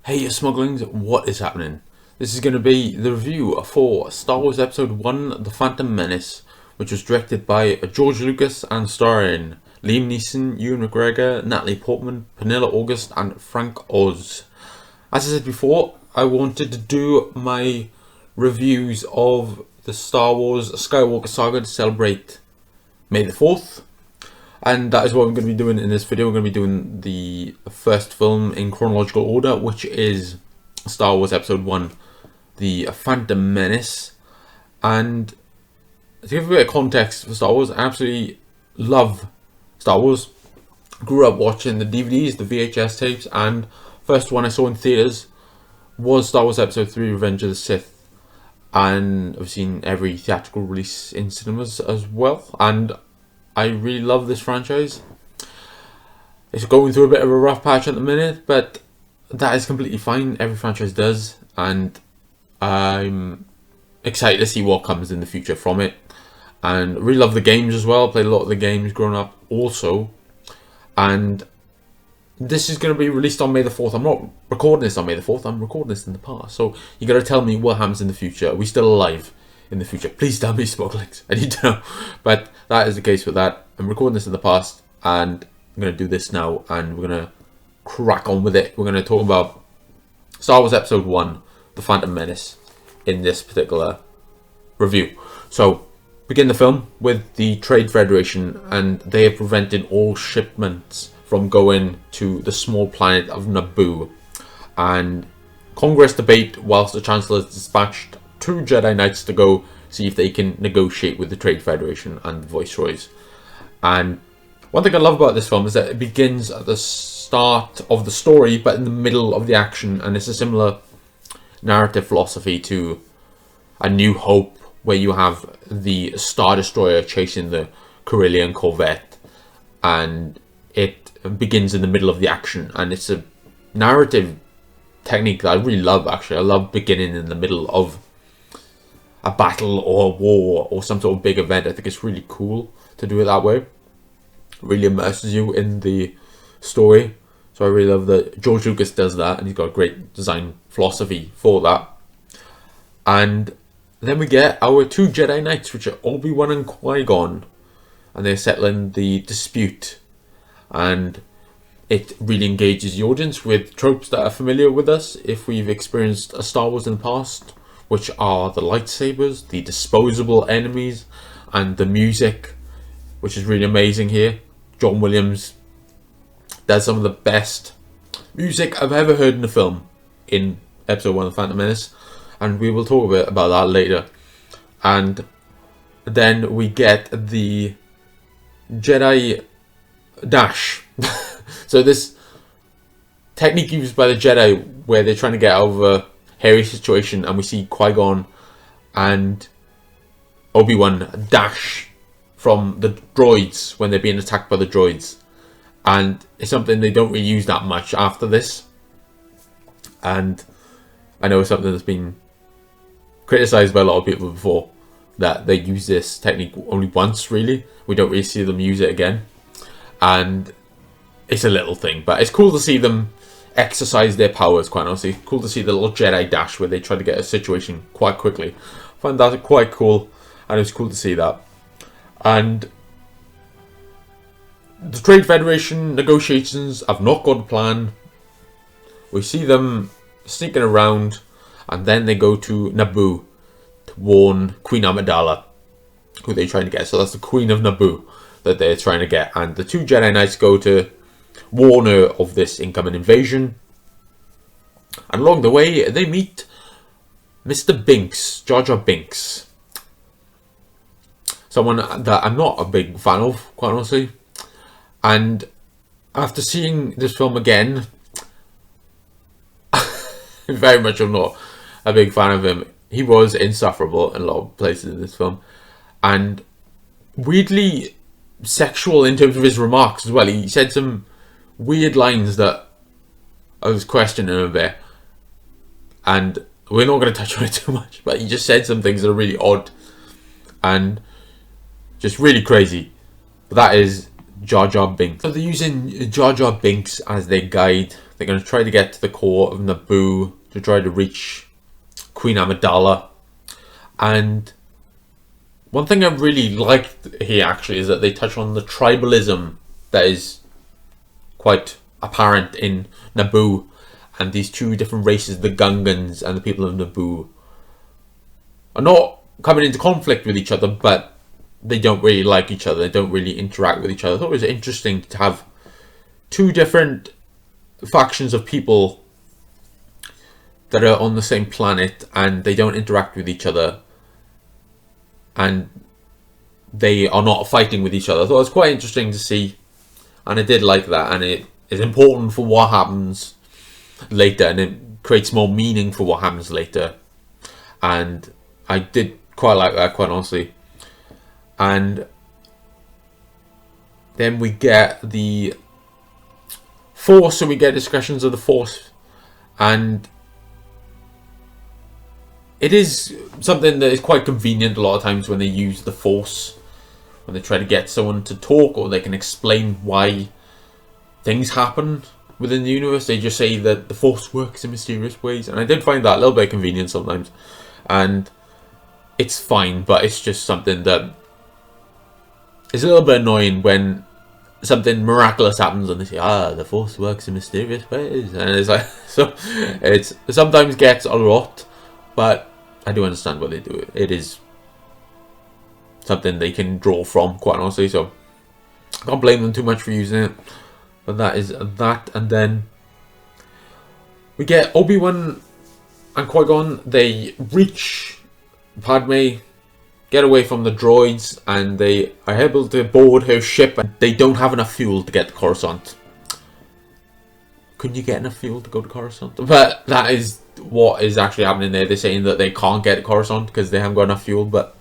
Hey Smauglings, what is happening? This is going to be the review for Star Wars Episode 1, The Phantom Menace, which was directed by George Lucas and starring Liam Neeson, Ewan McGregor, Natalie Portman, Penelope August and Frank Oz. As I said before, I wanted to do my reviews of the Star Wars Skywalker Saga to celebrate May the 4th. And that is what I'm going to be doing in this video. We're going to be doing the first film in chronological order, which is Star Wars Episode 1, The Phantom Menace. And to give a bit of context for Star Wars, I absolutely love Star Wars. Grew up watching the DVDs, the VHS tapes, and first one I saw in theatres was Star Wars Episode 3, Revenge of the Sith. And I've seen every theatrical release in cinemas as well. And I really love this franchise. It's going through a bit of a rough patch at the minute, but that is completely fine. Every franchise does, and I'm excited to see what comes in the future from it. And really love the games as well. Played a lot of the games growing up also. And this is going to be released on May the 4th. I'm not recording this on May the 4th. I'm recording this in the past. So you got to tell me what happens in the future. Are we still alive in the future? Please tell me, Smauglings. I need to know. But that is the case with that. I'm recording this in the past, and I'm going to do this now, and we're going to crack on with it. We're going to talk about Star Wars Episode 1, The Phantom Menace, in this particular review. So, begin the film with the Trade Federation, and they have prevented all shipments from going to the small planet of Naboo. And Congress debate whilst the Chancellor has dispatched 2 Jedi Knights to go see if they can negotiate with the Trade Federation and the Viceroys. And one thing I love about this film is that it begins at the start of the story, but in the middle of the action, and it's a similar narrative philosophy to A New Hope, where you have the Star Destroyer chasing the Corellian Corvette, and it begins in the middle of the action, and it's a narrative technique that I really love. Actually, I love beginning in the middle of a battle or a war or some sort of big event. I think it's really cool to do it that way. It really immerses you in the story. So I really love that George Lucas does that, and he's got a great design philosophy for that. And then we get our 2 Jedi Knights, which are Obi-Wan and Qui-Gon, and they're settling the dispute. And it really engages the audience with tropes that are familiar with us if we've experienced a Star Wars in the past, which are the lightsabers, the disposable enemies, and the music, which is really amazing here. John Williams does some of the best music I've ever heard in a film in Episode 1 of The Phantom Menace, and we will talk a bit about that later. And then we get the Jedi Dash. So this technique used by the Jedi where they're trying to get out of a hairy situation, and we see Qui-Gon and Obi-Wan dash from the droids when they're being attacked by the droids, and it's something they don't really use that much after this. And I know it's something that's been criticized by a lot of people before, that they use this technique only once. Really, we don't really see them use it again, and it's a little thing, but it's cool to see them exercise their powers, quite honestly. Cool to see the little Jedi dash where they try to get a situation quite quickly. I find that quite cool, and it was cool to see that. And the Trade Federation negotiations have not got a plan. We see them sneaking around, and then they go to Naboo to warn Queen Amidala, who they're trying to get. So that's the Queen of Naboo that they're trying to get, and the 2 Jedi Knights go to warn her of this incoming invasion. And along the way, they meet Mr. Binks, Jar Jar Binks. Someone that I'm not a big fan of, quite honestly. And after seeing this film again, very much I'm not a big fan of him. He was insufferable in a lot of places in this film. And weirdly sexual in terms of his remarks as well. He said some weird lines that I was questioning him a bit, and we're not going to touch on it too much, but he just said some things that are really odd and just really crazy. But that is Jar Jar Binks. So they're using Jar Jar Binks as their guide They're going to try to get to the core of Naboo to try to reach Queen Amidala. And one thing I really liked here actually is that they touch on the tribalism that is quite apparent in Naboo, and these two different races, the Gungans and the people of Naboo, are not coming into conflict with each other, but they don't really like each other. They don't really interact with each other. I thought it was interesting to have two different factions of people that are on the same planet and they don't interact with each other, and they are not fighting with each other. I thought it was quite interesting to see, and I did like that, and it is important for what happens later, and it creates more meaning for what happens later, and I did quite like that, quite honestly. And then we get the Force, so we get discussions of the Force, and it is something that is quite convenient a lot of times when they use the Force, when they try to get someone to talk or they can explain why things happen within the universe. They just say that the Force works in mysterious ways, and I did find that a little bit convenient sometimes, and it's fine, but it's just something that is a little bit annoying when something miraculous happens and they say, the Force works in mysterious ways, and it's like, so it sometimes gets a lot, but I do understand why they do it. It is something they can draw from, quite honestly, so I can't blame them too much for using it. But that is that. And then we get Obi-Wan and Qui-Gon. They reach Padme, get away from the droids, and they are able to board her ship, and they don't have enough fuel to get to Coruscant. Couldn't you get enough fuel to go to Coruscant? But that is what is actually happening there. They're saying that they can't get to Coruscant because they haven't got enough fuel, but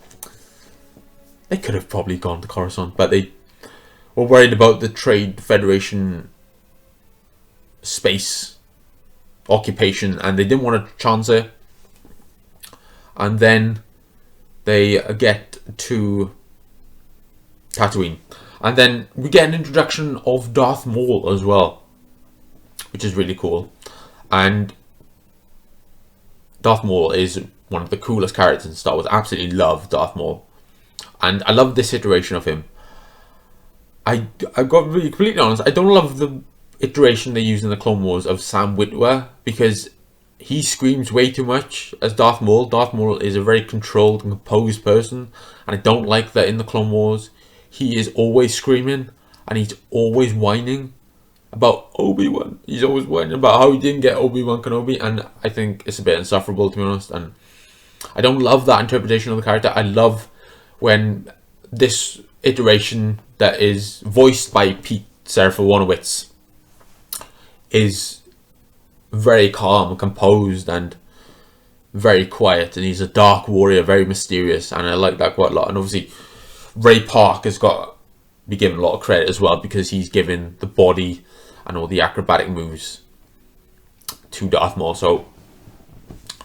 they could have probably gone to Coruscant, but they were worried about the Trade Federation space occupation, and they didn't want to chance it. And then they get to Tatooine, and then we get an introduction of Darth Maul as well, which is really cool. And Darth Maul is one of the coolest characters in Star Wars. I absolutely love Darth Maul, and I love this iteration of him. I've got to be completely honest, I don't love the iteration they use in the Clone Wars of Sam Witwer, because he screams way too much as Darth Maul. Darth Maul is a very controlled and composed person, and I don't like that in the Clone Wars. He is always screaming, and he's always whining about Obi-Wan. He's always whining about how he didn't get Obi-Wan Kenobi, and I think it's a bit insufferable, to be honest, and I don't love that interpretation of the character. I love when this iteration that is voiced by Pete Serafinowicz is very calm and composed and very quiet, and he's a dark warrior, very mysterious, and I like that quite a lot. And obviously Ray Park has got to be given a lot of credit as well, because he's given the body and all the acrobatic moves to Darth Maul, so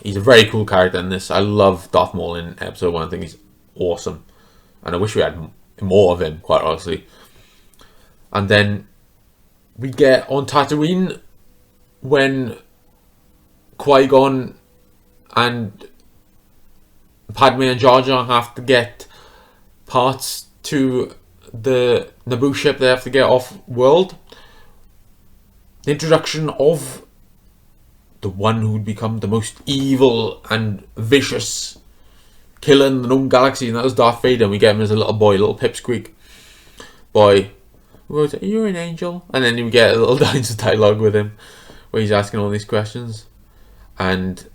he's a very cool character in this. I love Darth Maul in episode 1. I think he's awesome, and I wish we had more of him, quite honestly. And then we get on Tatooine when Qui-Gon and Padme and Jar Jar have to get parts to the Naboo ship. They have to get off world. The introduction of the one who would become the most evil and vicious killer in the known galaxy, and that was Darth Vader. And we get him as a little boy, little pipsqueak boy. Goes, "You're an angel," and then we get a little lines of dialogue with him where he's asking all these questions, and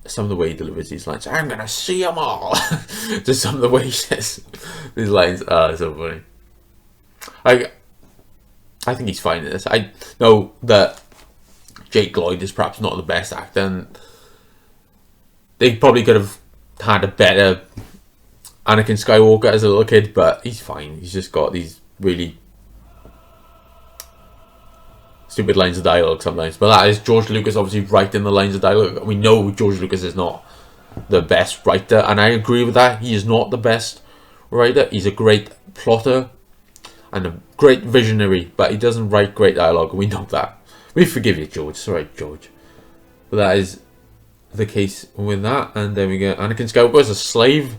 some of the way he delivers these lines, "I'm gonna see them all." Just some of the way he says these lines are so funny. I think he's fine in this. I know that Jake Lloyd is perhaps not the best actor, and they probably could have had a better Anakin Skywalker as a little kid, but he's fine. He's just got these really stupid lines of dialogue sometimes. But that is George Lucas obviously writing the lines of dialogue. We know George Lucas is not the best writer, and I agree with that. He is not the best writer. He's a great plotter and a great visionary, but he doesn't write great dialogue. We know that. We forgive you, George. It's alright, George. But that is the case with that. And then we get Anakin Skywalker as a slave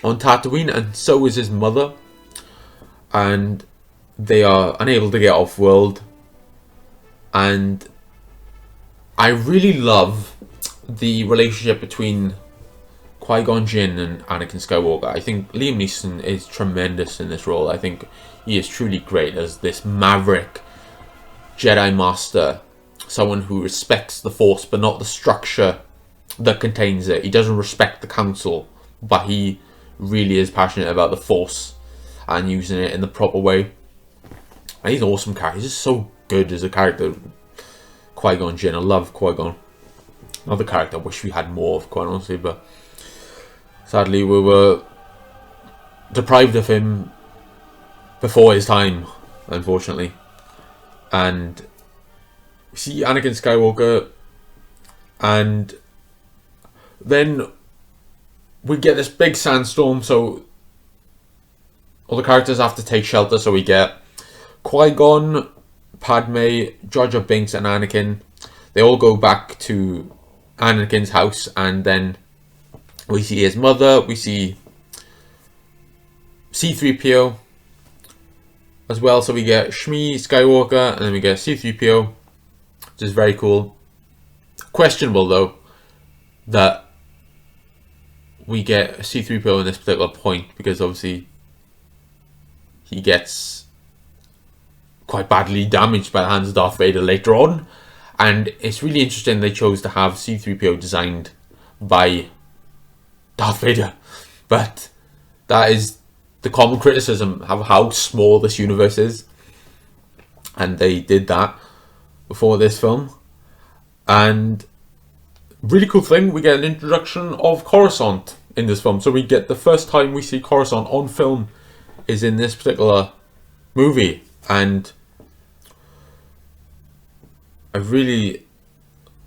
on Tatooine, and so is his mother. And they are unable to get off world. And I really love the relationship between Qui-Gon Jinn and Anakin Skywalker. I think Liam Neeson is tremendous in this role. I think he is truly great as this maverick Jedi Master. Someone who respects the Force, but not the structure that contains it. He doesn't respect the Council, but he really is passionate about the Force and using it in the proper way. And he's an awesome character. He's just so good as a character. Qui-Gon Jinn. I love Qui-Gon. Another character I wish we had more of, quite honestly, but sadly we were deprived of him before his time, unfortunately. And we see Anakin Skywalker, and then we get this big sandstorm, so all the characters have to take shelter. So we get Qui-Gon, Padme, Jar Jar Binks and Anakin. They all go back to Anakin's house, and then we see his mother, we see C-3PO as well. So we get Shmi Skywalker, and then we get C-3PO, which is very cool. Questionable though that we get C-3PO in this particular point, because obviously he gets quite badly damaged by the hands of Darth Vader later on. And it's really interesting they chose to have C-3PO designed by Darth Vader. But that is the common criticism of how small this universe is. And they did that before this film. And really cool thing, we get an introduction of Coruscant in this film. So we get the first time we see Coruscant on film is in this particular movie. And I really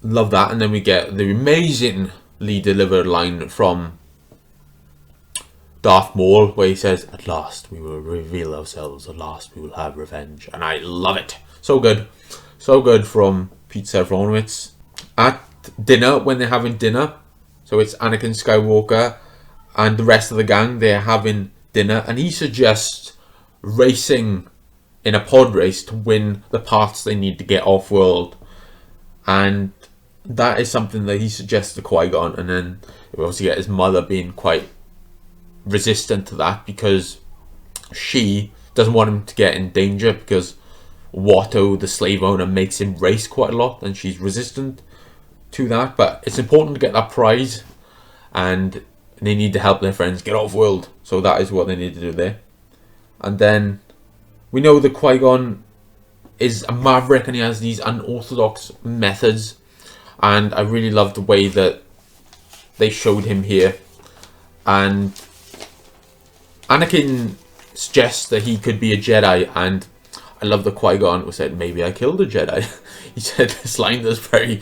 love that. And then we get the amazingly delivered line from Darth Maul, where he says, "At last we will reveal ourselves, at last we will have revenge." And I love it. So good. So good from Pete Serafinowicz. At dinner, when they're having dinner, so it's Anakin Skywalker and the rest of the gang, they're having dinner, and he suggests racing in a pod race to win the parts they need to get off world. And that is something that he suggests to Qui-Gon. And then we also get his mother being quite resistant to that, because she doesn't want him to get in danger, because Watto, the slave owner, makes him race quite a lot, and she's resistant to that. But it's important to get that prize, and they need to help their friends get off world. So that is what they need to do there. And then we know that Qui-Gon is a maverick and he has these unorthodox methods. And I really love the way that they showed him here. And Anakin suggests that he could be a Jedi. And I love that Qui-Gon said, "Maybe I killed a Jedi." He said this line that's very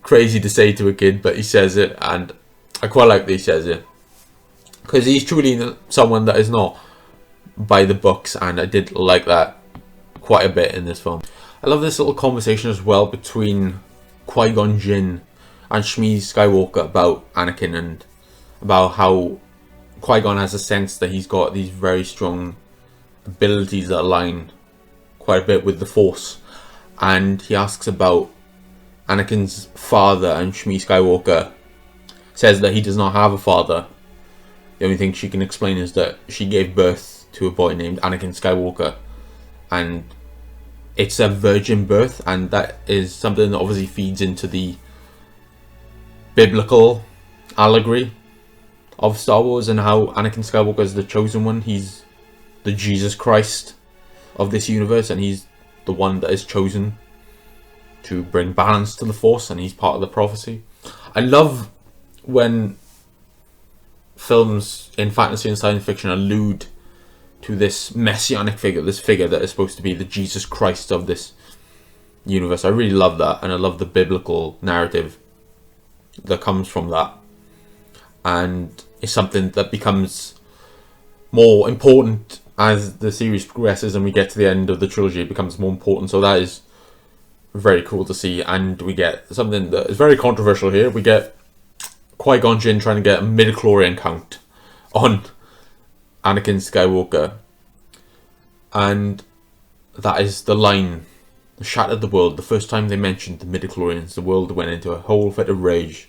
crazy to say to a kid, but he says it. And I quite like that he says it, because he's truly someone that is not by the books, and I did like that quite a bit in this film. I love this little conversation as well between Qui-Gon Jinn and Shmi Skywalker about Anakin, and about how Qui-Gon has a sense that he's got these very strong abilities that align quite a bit with the Force. And he asks about Anakin's father, and Shmi Skywalker says that he does not have a father. The only thing she can explain is that she gave birth to a boy named Anakin Skywalker, and it's a virgin birth, and that is something that obviously feeds into the biblical allegory of Star Wars, and how Anakin Skywalker is the chosen one. He's the Jesus Christ of this universe, and he's the one that is chosen to bring balance to the Force, and he's part of the prophecy. I love when films in fantasy and science fiction allude to this messianic figure, this figure that is supposed to be the Jesus Christ of this universe. I really love that, and I love the biblical narrative that comes from that. And it's something that becomes more important as the series progresses and we get to the end of the trilogy. It becomes more important. So that is very cool to see. And we get something that is very controversial here. We get Qui-Gon Jinn trying to get a midichlorian count on Anakin Skywalker, and that is the line that shattered the world. The first time they mentioned the midichlorians, the world went into a whole fit of rage,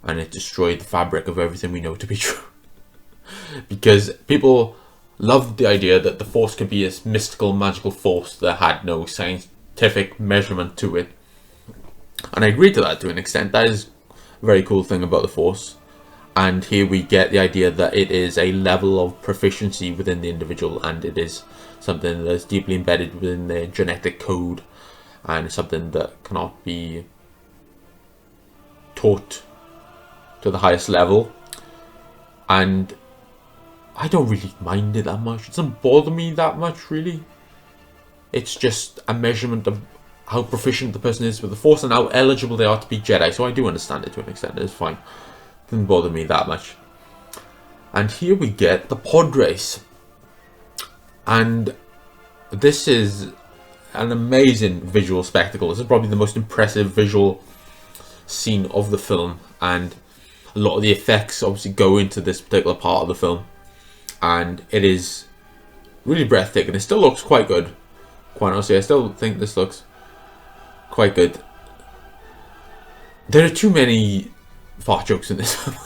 and it destroyed the fabric of everything we know to be true. Because people loved the idea that the Force could be this mystical, magical force that had no scientific measurement to it. And I agree to that to an extent. That is a very cool thing about the Force. And here we get the idea that it is a level of proficiency within the individual, and it is something that is deeply embedded within their genetic code, and something that cannot be taught to the highest level. And I don't really mind it that much. It doesn't bother me that much, really. It's just a measurement of how proficient the person is with the Force and how eligible they are to be Jedi. So I do understand it to an extent. It's fine. It doesn't bother me that much. And here we get the pod race. And this is an amazing visual spectacle. This is probably the most impressive visual scene of the film. And a lot of the effects obviously go into this particular part of the film. And it is really breathtaking. It still looks quite good. Quite honestly, I still think this looks quite good. There are too many fart jokes in this film.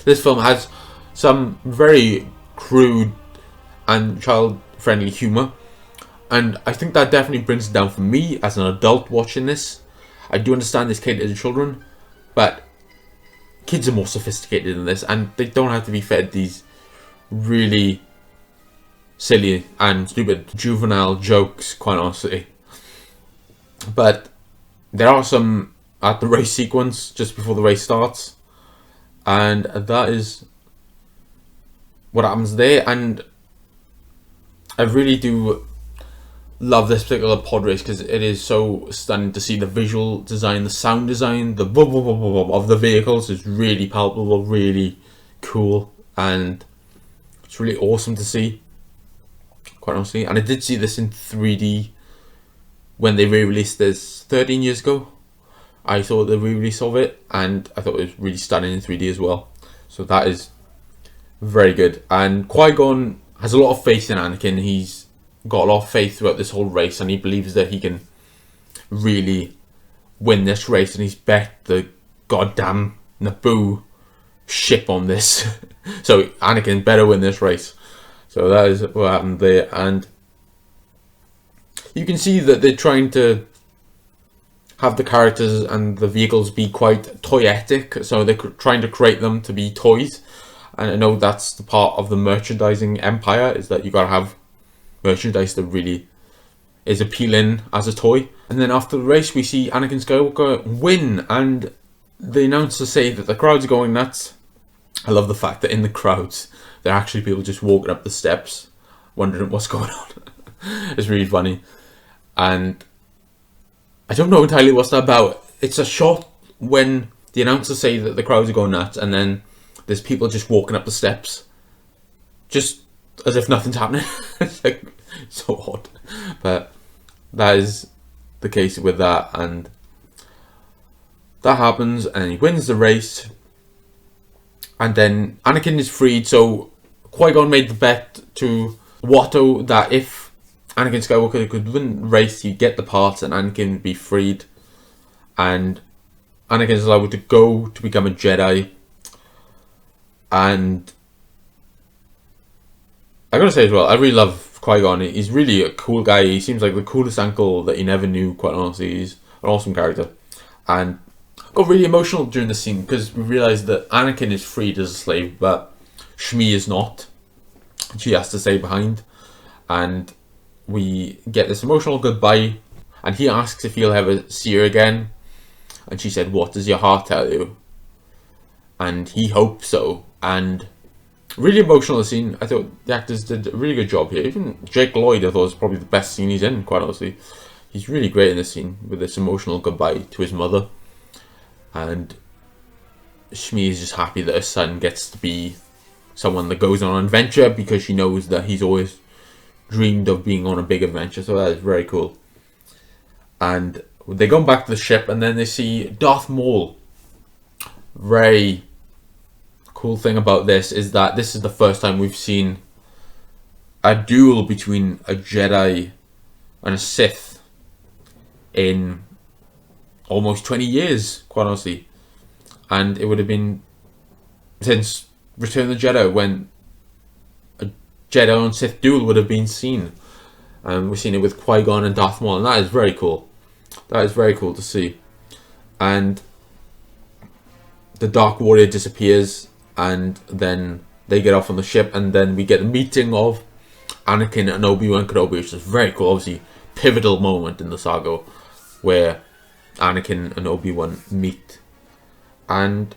This film has some very crude and child-friendly humour, and I think that definitely brings it down for me as an adult watching this. I do understand this catered to children, but kids are more sophisticated than this, and they don't have to be fed these really silly and stupid juvenile jokes, quite honestly. But there are some at the race sequence just before the race starts, and that is what happens there. And I really do love this particular pod race because it is so stunning to see. The visual design, the sound design, the of the vehicles is really palpable, really cool, and it's really awesome to see, quite honestly. And I did see this in 3D when they re-released this 13 years ago. I saw the re-release of it, and I thought it was really stunning in 3D as well. So that is very good. And Qui-Gon has a lot of faith in Anakin. He's got a lot of faith throughout this whole race, and he believes that he can really win this race, and he's bet the goddamn Naboo ship on this. So Anakin better win this race. So that is what happened there. And you can see that they're trying to have the characters and the vehicles be quite toyetic, so they're trying to create them to be toys. And I know that's the part of the merchandising empire, is that you gotta have merchandise that really is appealing as a toy. And then after the race, we see Anakin Skywalker win, and the announcers say that the crowds are going nuts. I love the fact that in the crowds there are actually people just walking up the steps wondering what's going on. It's really funny. And I don't know entirely what's that about. It's a shot when the announcers say that the crowds are going nuts, and then there's people just walking up the steps just as if nothing's happening. It's like so odd. But that is the case with that, and that happens, and he wins the race. And then Anakin is freed. So Qui-Gon made the bet to Watto that if Anakin Skywalker could win the race, he'd get the parts and Anakin would be freed. And Anakin is allowed to go to become a Jedi. And I gotta say as well, I really love Qui-Gon. He's really a cool guy. He seems like the coolest uncle that you never knew, quite honestly. He's an awesome character. And I got really emotional during the scene because we realised that Anakin is freed as a slave, but Shmi is not. She has to stay behind. And we get this emotional goodbye, and he asks if he'll ever see her again, and she said, "What does your heart tell you?" And he hopes so. And really emotional scene. I thought the actors did a really good job here. Even Jake Lloyd, I thought, was probably the best scene he's in, quite honestly. He's really great in this scene with this emotional goodbye to his mother. And Shmi is just happy that her son gets to be someone that goes on an adventure, because she knows that he's always dreamed of being on a big adventure. So that is very cool. And they go back to the ship, and then they see Darth Maul. Very cool thing about this is that this is the first time we've seen a duel between a Jedi and a Sith in almost 20 years, quite honestly. And it would have been since Return of the Jedi when a Jedi and Sith duel would have been seen. And we've seen it with Qui-Gon and Darth Maul, and that is very cool. That is very cool to see. And the Dark Warrior disappears, and then they get off on the ship, and then we get the meeting of Anakin and Obi-Wan Kenobi, which is very cool. Obviously, pivotal moment in the saga where Anakin and Obi-Wan meet, and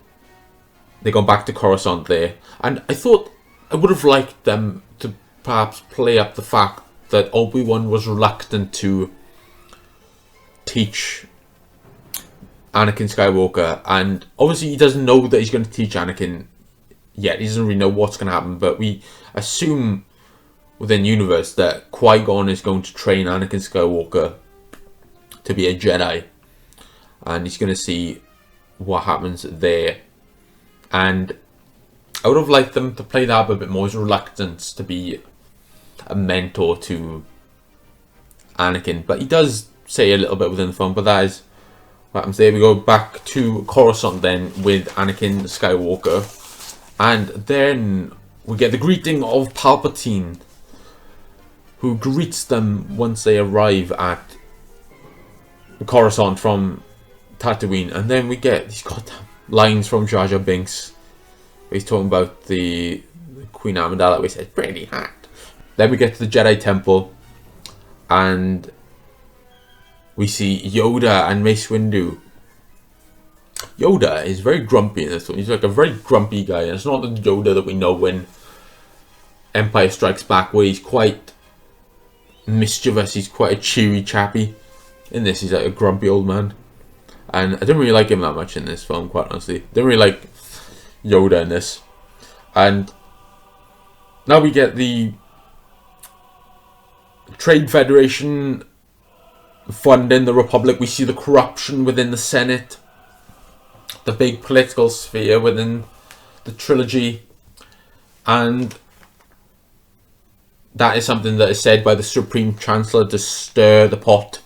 they go back to Coruscant there. And I thought I would have liked them to perhaps play up the fact that Obi-Wan was reluctant to teach Anakin Skywalker, and obviously he doesn't know that he's going to teach Anakin yet. He doesn't really know what's going to happen, but we assume within universe that Qui-Gon is going to train Anakin Skywalker to be a Jedi, and he's going to see what happens there. And I would have liked them to play that up a bit more, his reluctance to be a mentor to Anakin, but he does say a little bit within the film, but that is what happens there. We go back to Coruscant then with Anakin Skywalker, and then we get the greeting of Palpatine, who greets them once they arrive at Coruscant from Tatooine. And then we get these goddamn lines from Jar Jar Binks. He's talking about the Queen Amidala, where he says, "Pretty hot." Then we get to the Jedi Temple, and we see Yoda and Mace Windu. Yoda is very grumpy in this one. He's like a very grumpy guy. And it's not the Yoda that we know in Empire Strikes Back, where he's quite mischievous. He's quite a cheery chappy. In this, he's like a grumpy old man. And I didn't really like him that much in this film, quite honestly. Didn't really like Yoda in this. And now we get the Trade Federation funding the Republic. We see the corruption within the Senate, the big political sphere within the trilogy, and that is something that is said by the Supreme Chancellor to stir the pot,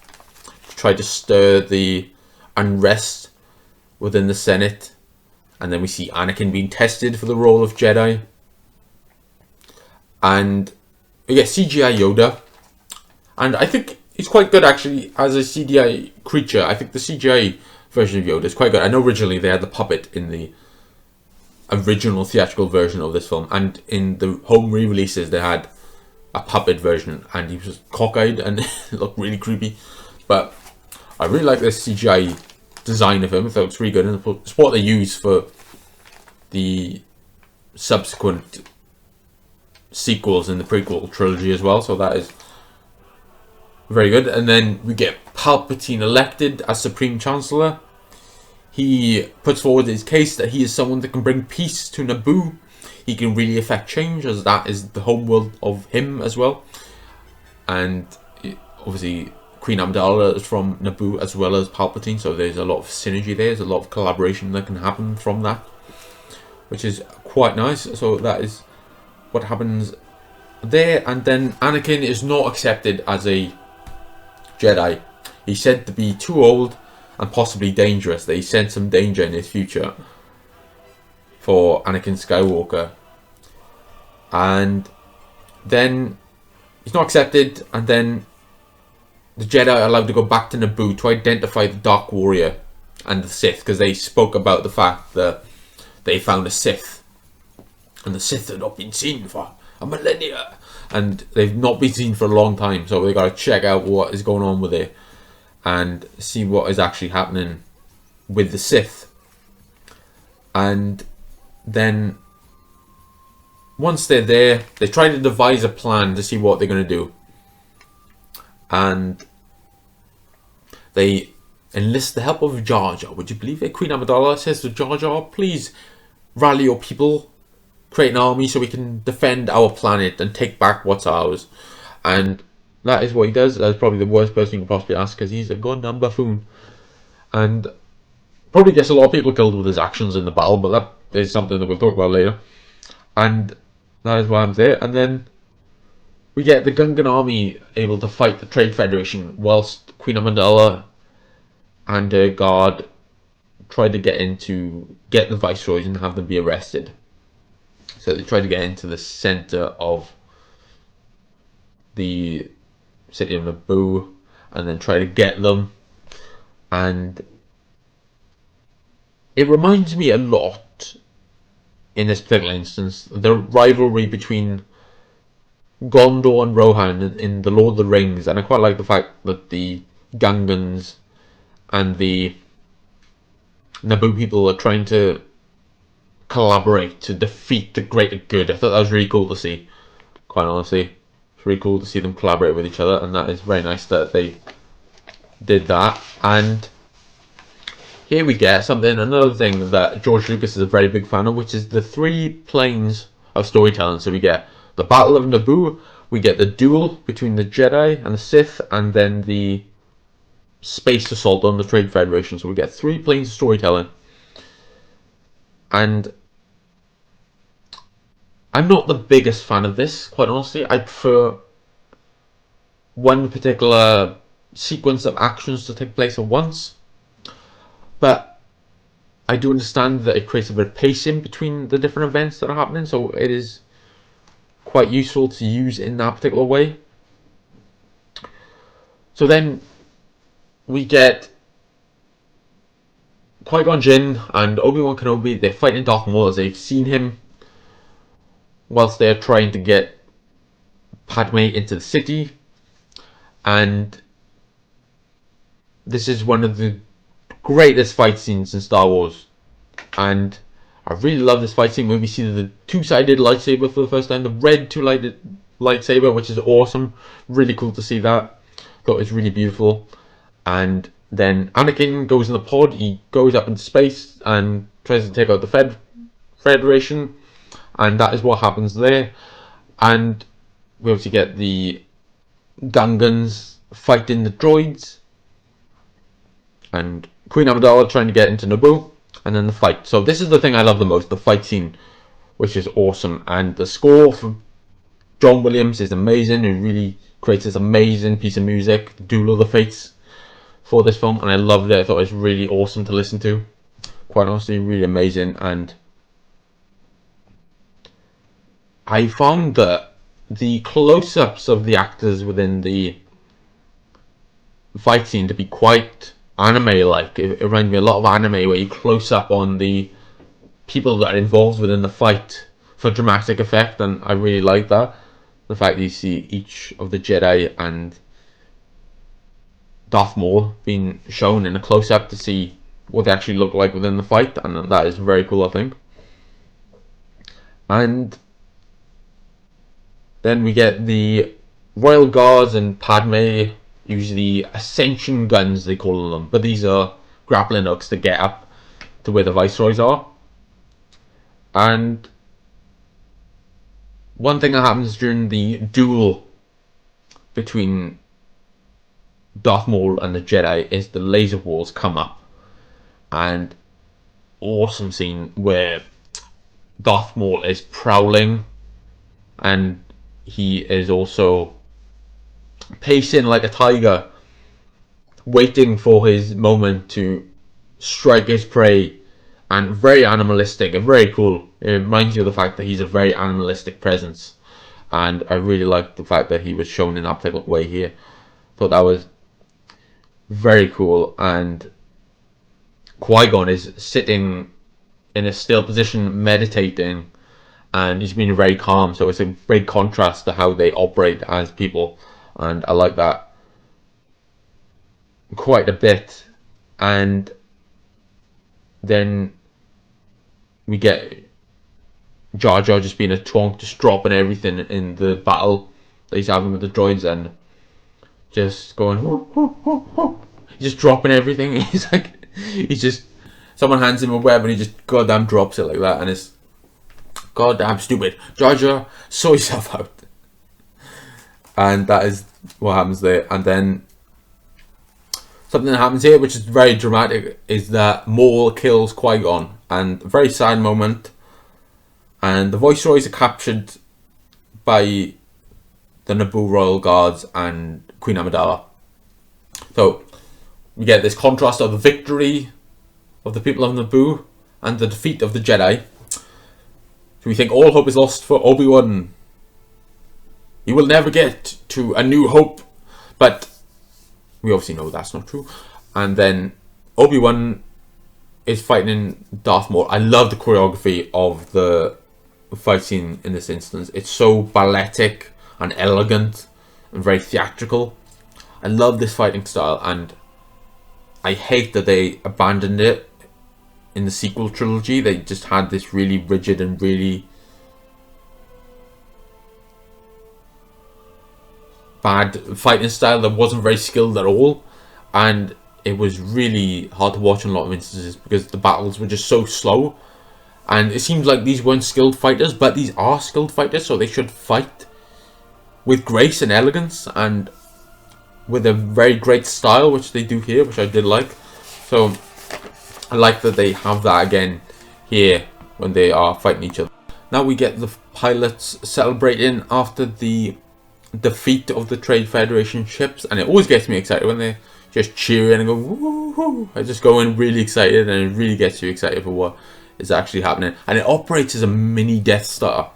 to try to stir the unrest within the Senate. And then we see Anakin being tested for the role of Jedi, and we get CGI Yoda, and I think he's quite good actually as a CGI creature. I think the CGI version of Yoda is quite good. I know originally they had the puppet in the original theatrical version of this film, and in the home re-releases they had a puppet version, and he was cockeyed and it looked really creepy. But I really like this CGI design of him. I thought it's really good, and it's what they use for the subsequent sequels in the prequel trilogy as well, so that is very good. And then we get Palpatine elected as Supreme Chancellor. He puts forward his case that he is someone that can bring peace to Naboo. He can really affect change, as that is the homeworld of him as well. And obviously Queen Amidala is from Naboo as well as Palpatine, so there's a lot of synergy there. There's a lot of collaboration that can happen from that, which is quite nice. So that is what happens there. And then Anakin is not accepted as a Jedi. He's said to be too old and possibly dangerous. They sense some danger in his future for Anakin Skywalker. And then he's not accepted, and then the Jedi are allowed to go back to Naboo to identify the Dark Warrior and the Sith, because they spoke about the fact that they found a Sith, and the Sith had not been seen for a millennia, and they've not been seen for a long time, so they got to check out what is going on with it and see what is actually happening with the Sith. And then once they're there, they try to devise a plan to see what they're going to do, and they enlist the help of Jar Jar. Would you believe it? Queen Amidala says to Jar Jar, "Please rally your people, create an army so we can defend our planet and take back what's ours." And that is what he does. That's probably the worst person you can possibly ask, because he's a goddamn buffoon. And probably gets a lot of people killed with his actions in the battle, but that is something that we'll talk about later. And that is why I'm there. And then we get the Gungan army able to fight the Trade Federation, whilst Queen Amidala and her guard try to get the viceroys and have them be arrested. So they try to get into the center of the city of Naboo and then try to get them. And it reminds me a lot, in this particular instance, the rivalry between Gondor and Rohan in the Lord of the Rings. And I quite like the fact that the Gungans and the Naboo people are trying to collaborate to defeat the greater good. I thought that was really cool to see, quite honestly. It's really cool to see them collaborate with each other, and that is very nice that they did that. And here we get another thing that George Lucas is a very big fan of, which is the 3 planes of storytelling. So we get the Battle of Naboo, we get the duel between the Jedi and the Sith, and then the space assault on the Trade Federation. So we get 3 planes of storytelling. And I'm not the biggest fan of this, quite honestly. I prefer one particular sequence of actions to take place at once. But I do understand that it creates a bit of pacing between the different events that are happening, so it is quite useful to use in that particular way. So then we get Qui-Gon Jinn and Obi-Wan Kenobi. They're fighting Darth Maul as they've seen him whilst they're trying to get Padme into the city. And this is one of the greatest fight scenes in Star Wars. And I really love this fight scene when we see the 2-sided lightsaber for the first time. The red 2-sided lightsaber, which is awesome. Really cool to see that. Thought it was really beautiful. And then Anakin goes in the pod. He goes up into space and tries to take out the Federation. And that is what happens there. And we obviously get the Gungans fighting the droids. And Queen Amidala trying to get into Naboo. And then the fight. So this is the thing I love the most. The fight scene. Which is awesome. And the score from John Williams is amazing. It really creates this amazing piece of music. Duel of the Fates. For this film. And I loved it. I thought it was really awesome to listen to. Quite honestly, really amazing. And I found that the close-ups of the actors within the fight scene to be quite anime-like. It reminded me a lot of anime, where you close up on the people that are involved within the fight for dramatic effect, and I really like that. The fact that you see each of the Jedi and Darth Maul being shown in a close-up to see what they actually look like within the fight, and that is very cool, I think. And then we get the Royal Guards and Padme use the Ascension guns, they call them, but these are grappling hooks to get up to where the Viceroys are. And one thing that happens during the duel between Darth Maul and the Jedi is the laser walls come up. And awesome scene where Darth Maul is prowling, and he is also pacing like a tiger, waiting for his moment to strike his prey, and very animalistic and very cool. It reminds you of the fact that he's a very animalistic presence, and I really like the fact that he was shown in that particular way here. Thought that was very cool. And Qui-Gon is sitting in a still position meditating, and he's being very calm, so it's a great contrast to how they operate as people, and I like that quite a bit. And then we get Jar Jar just being a twonk, just dropping everything in the battle that he's having with the droids, and just going he's just dropping everything. He's just, someone hands him a web and he just goddamn drops it like that, and it's goddamn stupid. Jar Jar, sort yourself out. And that is what happens there. And then something that happens here, which is very dramatic, is that Maul kills Qui-Gon, and a very sad moment. And the Viceroys are captured by the Naboo Royal Guards and Queen Amidala. So we get this contrast of the victory of the people of Naboo and the defeat of the Jedi. So we think all hope is lost for Obi-Wan. He will never get to A New Hope, but we obviously know that's not true. And then Obi-Wan is fighting Darth Maul. I love the choreography of the fight scene in this instance. It's so balletic and elegant and very theatrical. I love this fighting style, and I hate that they abandoned it in the sequel trilogy. They just had this really rigid and really bad fighting style that wasn't very skilled at all, and it was really hard to watch in a lot of instances because the battles were just so slow. And it seems like these weren't skilled fighters, but these are skilled fighters, so they should fight with grace and elegance and with a very great style, which they do here, which I did like. So I like that they have that again here when they are fighting each other. Now we get the pilots celebrating after the defeat of the Trade Federation ships, and it always gets me excited when they just cheering and go woo. I just go in really excited, and it really gets you excited for what is actually happening. And it operates as a mini Death Star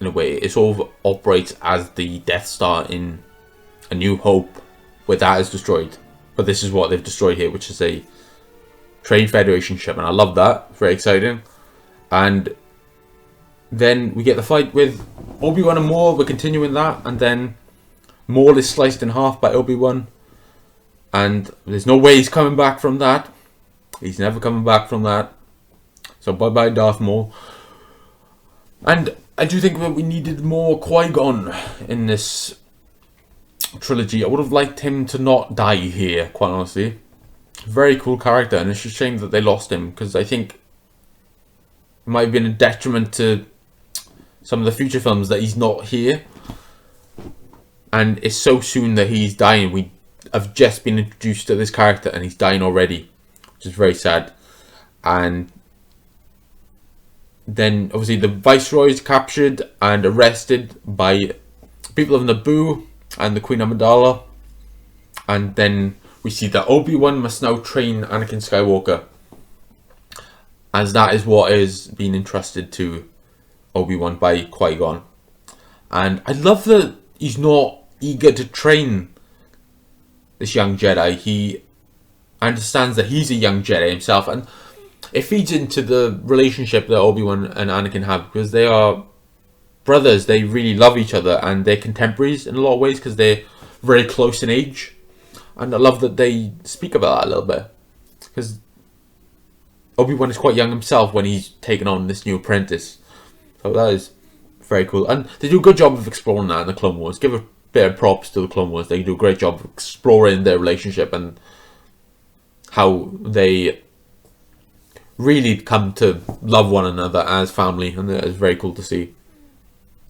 in a way. It sort of operates as the Death Star in A New Hope, where that is destroyed. But this is what they've destroyed here, which is a Trade Federation ship, and I love that. Very exciting. And then we get the fight with Obi-Wan and Maul. We're continuing that, and then Maul is sliced in half by Obi-Wan, and there's no way he's coming back from that. He's never coming back from that. So bye-bye Darth Maul. And I do think that we needed more Qui-Gon in this trilogy. I would have liked him to not die here, quite honestly. Very cool character, and it's a shame that they lost him, because I think it might have been a detriment to some of the future films that he's not here. And it's so soon that he's dying. We have just been introduced to this character and he's dying already, which is very sad. And then obviously the Viceroy is captured and arrested by people of Naboo and the Queen Amidala. And then we see that Obi-Wan must now train Anakin Skywalker, as that is what is being entrusted to Obi-Wan by Qui-Gon. And I love that he's not eager to train this young Jedi. He understands that he's a young Jedi himself, and it feeds into the relationship that Obi-Wan and Anakin have, because they are brothers. They really love each other, and they're contemporaries in a lot of ways because they're very close in age. And I love that they speak about that a little bit, because Obi-Wan is quite young himself when he's taken on this new apprentice. So that is very cool. And they do a good job of exploring that in the Clone Wars. Give a bit of props to the Clone Wars. They do a great job of exploring their relationship and how they really come to love one another as family. And that is very cool to see.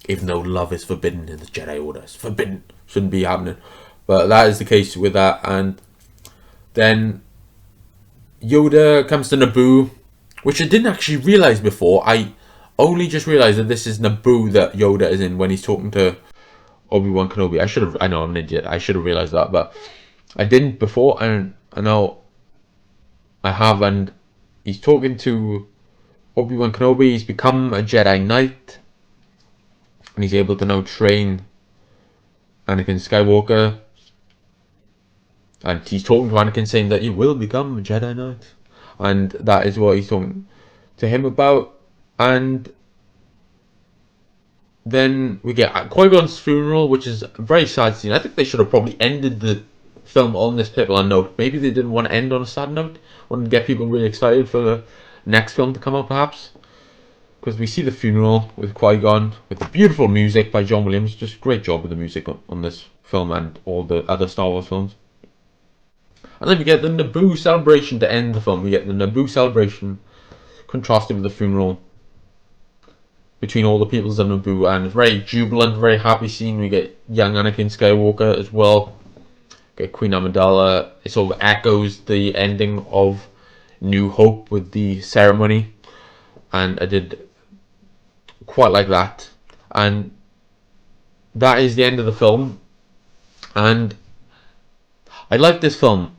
Even though love is forbidden in the Jedi Order. It's forbidden. Shouldn't be happening. But that is the case with that. And then Yoda comes to Naboo, which I didn't actually realise before. I only just realised that this is Naboo that Yoda is in when he's talking to Obi-Wan Kenobi. I know I'm an idiot. I should have realised that, but I didn't before, and I know I have. And he's talking to Obi-Wan Kenobi. He's become a Jedi Knight, and he's able to now train Anakin Skywalker. And he's talking to Anakin, saying that you will become a Jedi Knight, and that is what he's talking to him about. And then we get Qui-Gon's funeral, which is a very sad scene. I think they should have probably ended the film on this particular note. Maybe they didn't want to end on a sad note. Wanted to get people really excited for the next film to come out, perhaps. Because we see the funeral with Qui-Gon, with the beautiful music by John Williams. Just a great job with the music on this film and all the other Star Wars films. And then we get the Naboo celebration to end the film. We get the Naboo celebration contrasted with the funeral. between all the peoples of Naboo, and it's very jubilant, very happy scene. We get young Anakin Skywalker as well, get Queen Amidala. It sort of echoes the ending of New Hope with the ceremony, and I did quite like that. And that is the end of the film, and I like this film.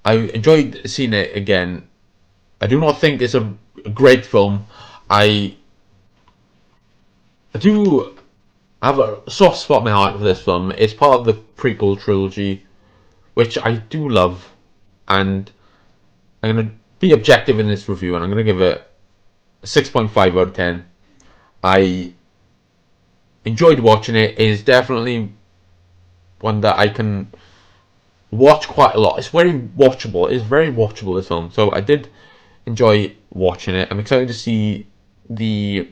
I enjoyed seeing it again. I do not think it's a great film. I do have a soft spot in my heart for this film. It's part of the prequel trilogy, which I do love, and I'm going to be objective in this review, and I'm going to give it a 6.5 out of 10. I enjoyed watching it. It is definitely one that I can watch quite a lot. It's very watchable. It's very watchable, this film. So I did enjoy watching it. I'm excited to see the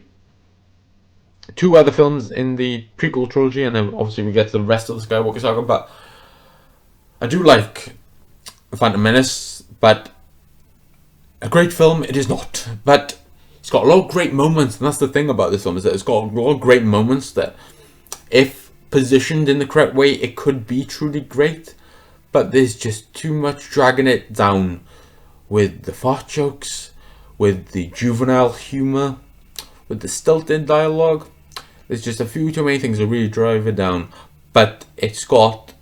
2 other films in the prequel trilogy, and then obviously we get to the rest of the Skywalker Saga. But I do like Phantom Menace, but a great film it is not. But it's got a lot of great moments, and that's the thing about this film, is that it's got a lot of great moments that, if positioned in the correct way, it could be truly great. But there's just too much dragging it down with the fart jokes, with the juvenile humour, with the stilted dialogue. There's just a few too many things that really drive it down. But it's got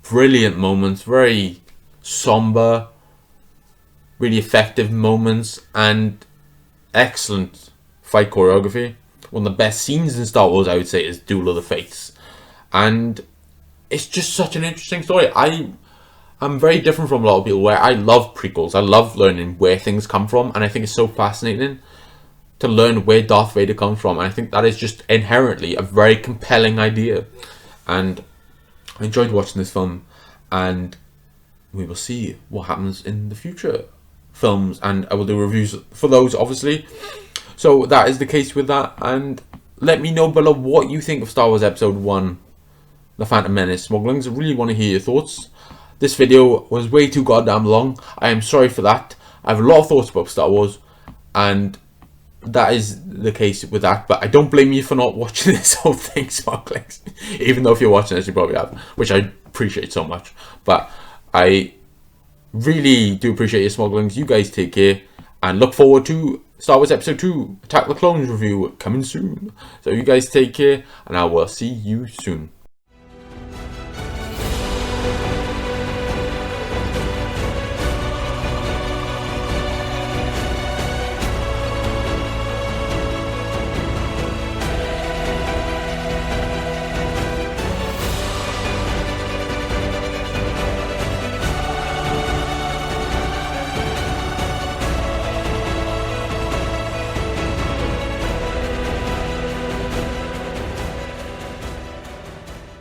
brilliant moments, very somber, really effective moments, and excellent fight choreography. One of the best scenes in Star Wars, I would say, is Duel of the Fates. And it's just such an interesting story. I'm very different from a lot of people, where I love prequels. I love learning where things come from, and I think it's so fascinating to learn where Darth Vader comes from. And I think that is just inherently a very compelling idea. And I enjoyed watching this film, and we will see what happens in the future films, and I will do reviews for those, obviously. So that is the case with that, and let me know below what you think of Star Wars Episode 1, The Phantom Menace. Smauglings, I really want to hear your thoughts. This video was way too goddamn long. I am sorry for that. I have a lot of thoughts about Star Wars, and that is the case with that. But I don't blame you for not watching this whole thing, Smauglings. Even though if you're watching this, you probably have, which I appreciate so much. But I really do appreciate your Smauglings. You guys take care, and look forward to Star Wars Episode 2, Attack the Clones review coming soon. So you guys take care, and I will see you soon.